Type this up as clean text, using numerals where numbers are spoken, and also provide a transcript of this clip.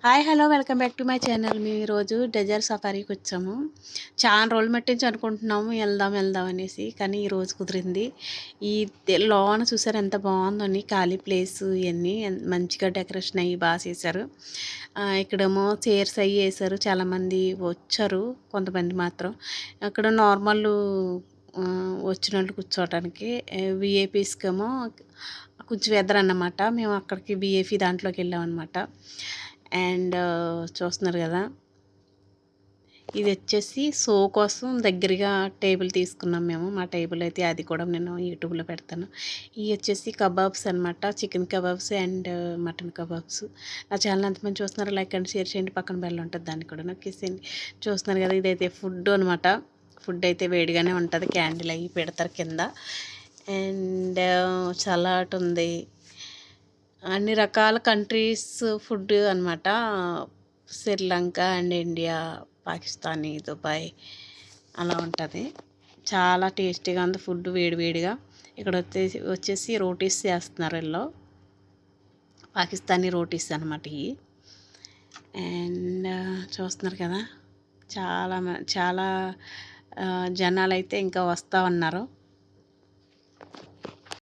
Hi hello welcome back to my channel. మేము ఈరోజు dessert సఫారీకి వచ్చాము. చాలా రోజులు మట్టించి అనుకుంటున్నాము వెళ్దాం వెళ్దాం అనేసి, కానీ ఈరోజు కుదిరింది. ఈ లోన చూసారు ఎంత బాగుందని, ఖాళీ ప్లేస్ ఇవన్నీ మంచిగా డెకరేషన్ అయ్యి బాగా చేశారు. ఇక్కడేమో చైర్స్ అయ్యి వేశారు, చాలామంది వచ్చారు, కొంతమంది మాత్రం అక్కడ నార్మల్ వచ్చినట్లు కూర్చోవటానికి. విఐపీస్కేమో కొంచెం వెదర్ అన్నమాట. మేము అక్కడికి విఐపీ దాంట్లోకి వెళ్ళామన్నమాట. అండ్ చూస్తున్నారు కదా, ఇది వచ్చేసి షో కోసం దగ్గరగా టేబుల్ తీసుకున్నాం మేము. మా టేబుల్ అయితే అది కూడా నేను యూట్యూబ్లో పెడతాను. ఇవి వచ్చేసి కబాబ్స్ అనమాట, chicken kebabs and mutton kebabs. నా ఛానల్ ఎంతమంది చూస్తున్నారు లైక్ అండ్ షేర్ చేయండి, పక్కన బెల్ ఉంటుంది దాన్ని కూడా నొక్కేసేయండి. చూస్తున్నారు కదా, ఇదైతే ఫుడ్ అనమాట. ఫుడ్ అయితే వేడిగానే ఉంటుంది, క్యాండిల్ అవి పెడతారు కింద. అండ్ సలాడ్ ఉంది, అన్ని రకాల కంట్రీస్ ఫుడ్ అనమాట. Sri Lanka and India, Pakistani, Dubai అలా ఉంటుంది. చాలా టేస్టీగా ఉంది ఫుడ్, వేడివేడిగా. ఇక్కడ వచ్చేసి రోటీస్ చేస్తున్నారు వీళ్ళు, పాకిస్తానీ రోటీస్ అనమాట ఇవి. అండ్ చూస్తున్నారు కదా, చాలా జనాలు అయితే ఇంకా వస్తూ ఉన్నారు.